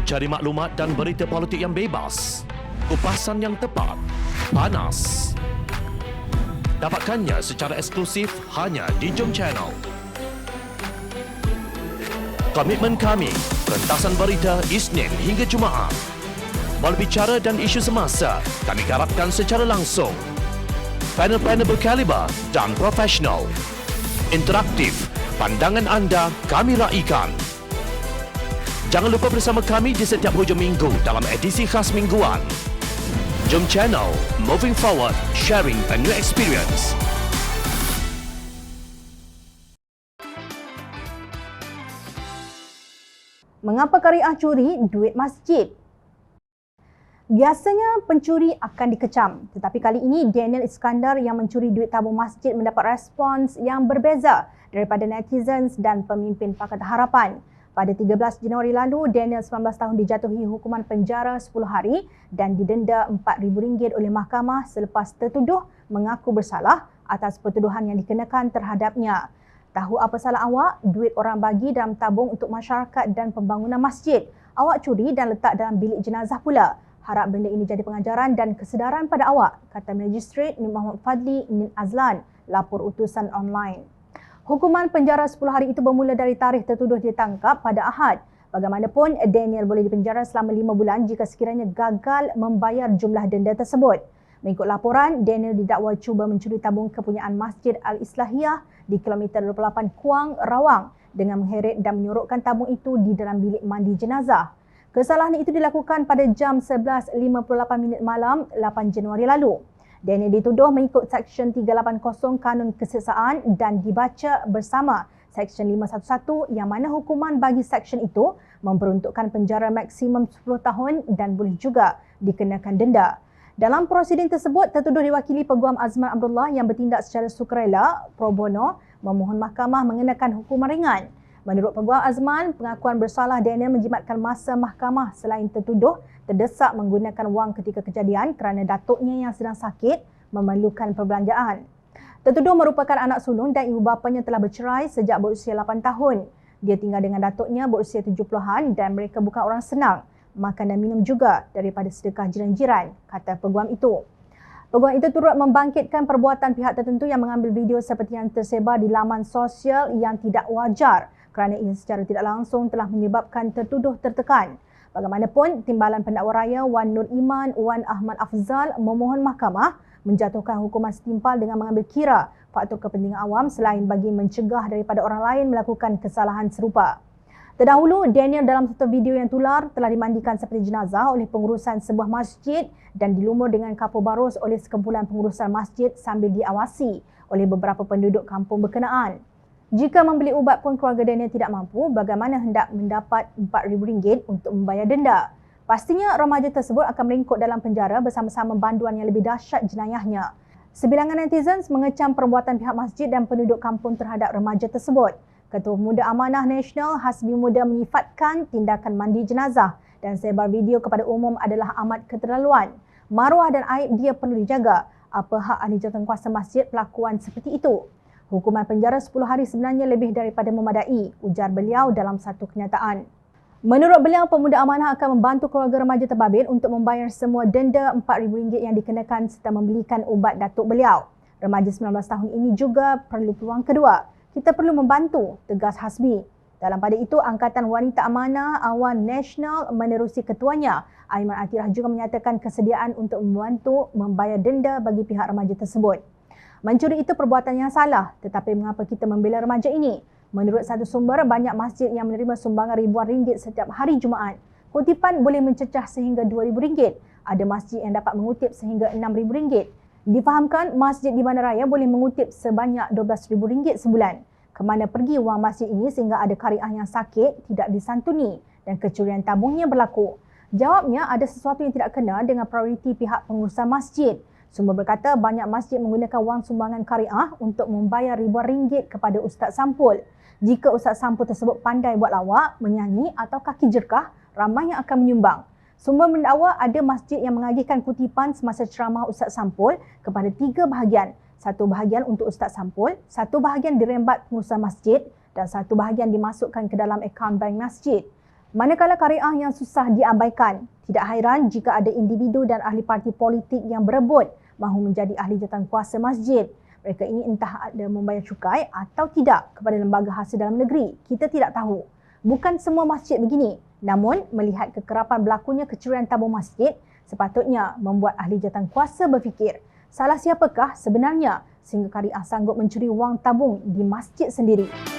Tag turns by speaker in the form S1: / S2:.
S1: Cari maklumat dan berita politik yang bebas, kupasan yang tepat, panas. Dapatkannya secara eksklusif hanya di Jom Channel. Komitmen kami, pentasan berita Isnin hingga Jumaat. Berbicara dan isu semasa, kami garapkan secara langsung. Panel-panel berkaliber dan profesional. Interaktif, pandangan anda kami raikan. Jangan lupa bersama kami di setiap hujung minggu dalam edisi khas mingguan. Jom Channel, moving forward, sharing a new experience.
S2: Mengapa Kariah curi duit masjid? Biasanya pencuri akan dikecam, tetapi kali ini Daniel Iskandar yang mencuri duit tabung masjid mendapat respons yang berbeza daripada netizens dan pemimpin Pakatan Harapan. Pada 13 Januari lalu, Daniel 19 tahun dijatuhi hukuman penjara 10 hari dan didenda RM4,000 oleh mahkamah selepas tertuduh mengaku bersalah atas pertuduhan yang dikenakan terhadapnya. Tahu apa salah awak? Duit orang bagi dalam tabung untuk masyarakat dan pembangunan masjid. Awak curi dan letak dalam bilik jenazah pula. Harap benda ini jadi pengajaran dan kesedaran pada awak, kata Magistrate Nur Muhammad Fadli Nin Azlan, lapor utusan online. Hukuman penjara 10 hari itu bermula dari tarikh tertuduh ditangkap pada Ahad. Bagaimanapun, Daniel boleh dipenjara selama 5 bulan jika sekiranya gagal membayar jumlah denda tersebut. Mengikut laporan, Daniel didakwa cuba mencuri tabung kepunyaan Masjid Al-Islahiyah di kilometer 28 Kuang, Rawang dengan mengheret dan menyorokkan tabung itu di dalam bilik mandi jenazah. Kesalahan itu dilakukan pada jam 11.58 malam 8 Januari lalu. Daniel dituduh mengikut Seksyen 380 Kanun Keseksaan dan dibaca bersama Seksyen 511 yang mana hukuman bagi seksyen itu memperuntukkan penjara maksimum 10 tahun dan boleh juga dikenakan denda. Dalam prosiding tersebut, tertuduh diwakili Peguam Azman Abdullah yang bertindak secara sukarela pro bono memohon mahkamah mengenakan hukuman ringan. Menurut Peguam Azman, pengakuan bersalah Daniel menjimatkan masa mahkamah selain tertuduh terdesak menggunakan wang ketika kejadian kerana datuknya yang sedang sakit memerlukan perbelanjaan. Tertuduh merupakan anak sulung dan ibu bapanya telah bercerai sejak berusia 8 tahun. Dia tinggal dengan datuknya berusia 70-an dan mereka bukan orang senang. Makan dan minum juga daripada sedekah jiran-jiran, kata peguam itu. Peguam itu turut membangkitkan perbuatan pihak tertentu yang mengambil video seperti yang tersebar di laman sosial yang tidak wajar kerana ia secara tidak langsung telah menyebabkan tertuduh tertekan. Bagaimanapun, Timbalan Pendakwa Raya Wan Nur Iman Wan Ahmad Afzal memohon mahkamah menjatuhkan hukuman setimpal dengan mengambil kira faktor kepentingan awam selain bagi mencegah daripada orang lain melakukan kesalahan serupa. Terdahulu, Daniel dalam satu video yang tular telah dimandikan seperti jenazah oleh pengurusan sebuah masjid dan dilumur dengan kapur barus oleh sekumpulan pengurusan masjid sambil diawasi oleh beberapa penduduk kampung berkenaan. Jika membeli ubat pun keluarga Daniel tidak mampu, bagaimana hendak mendapat RM4,000 untuk membayar denda? Pastinya remaja tersebut akan meringkuk dalam penjara bersama-sama banduan yang lebih dahsyat jenayahnya. Sebilangan netizens mengecam perbuatan pihak masjid dan penduduk kampung terhadap remaja tersebut. Ketua Pemuda Amanah Nasional Hasbi Muda menyifatkan tindakan mandi jenazah dan sebar video kepada umum adalah amat keterlaluan. Maruah dan aib dia perlu dijaga. Apa hak ahli jawatankuasa masjid pelakuan seperti itu? Hukuman penjara 10 hari sebenarnya lebih daripada memadai, ujar beliau dalam satu kenyataan. Menurut beliau, Pemuda Amanah akan membantu keluarga remaja terbabit untuk membayar semua denda RM4,000 yang dikenakan serta membelikan ubat datuk beliau. Remaja 19 tahun ini juga perlu peluang kedua. Kita perlu membantu, tegas Hasbi. Dalam pada itu, Angkatan Wanita Amanah Awan Nasional menerusi ketuanya, Aiman Atirah juga menyatakan kesediaan untuk membantu membayar denda bagi pihak remaja tersebut. Mencuri itu perbuatan yang salah, tetapi mengapa kita membela remaja ini? Menurut satu sumber, banyak masjid yang menerima sumbangan ribuan ringgit setiap hari Jumaat. Kutipan boleh mencecah sehingga RM2,000. Ada masjid yang dapat mengutip sehingga RM6,000. Difahamkan, masjid di Bandaraya boleh mengutip sebanyak RM12,000 sebulan. Kemana pergi wang masjid ini sehingga ada kariah yang sakit tidak disantuni dan kecurian tabungnya berlaku? Jawabnya, ada sesuatu yang tidak kena dengan prioriti pihak pengurusan masjid. Sumber berkata banyak masjid menggunakan wang sumbangan kariah untuk membayar ribuan ringgit kepada Ustaz Sampul. Jika Ustaz Sampul tersebut pandai buat lawak, menyanyi atau kaki jerkah, ramai yang akan menyumbang. Sumber mendakwa ada masjid yang mengagihkan kutipan semasa ceramah Ustaz Sampul kepada 3 bahagian. Satu bahagian untuk Ustaz Sampul, satu bahagian dirembat pengurusan masjid dan satu bahagian dimasukkan ke dalam akaun bank masjid. Manakala kariah yang susah diabaikan, tidak hairan jika ada individu dan ahli parti politik yang berebut mahu menjadi ahli jawatankuasa masjid. Mereka ini entah ada membayar cukai atau tidak kepada lembaga hasil dalam negeri. Kita tidak tahu. Bukan semua masjid begini. Namun, melihat kekerapan berlakunya kecurian tabung masjid, sepatutnya membuat ahli jawatankuasa berfikir, salah siapakah sebenarnya sehingga kariah sanggup mencuri wang tabung di masjid sendiri.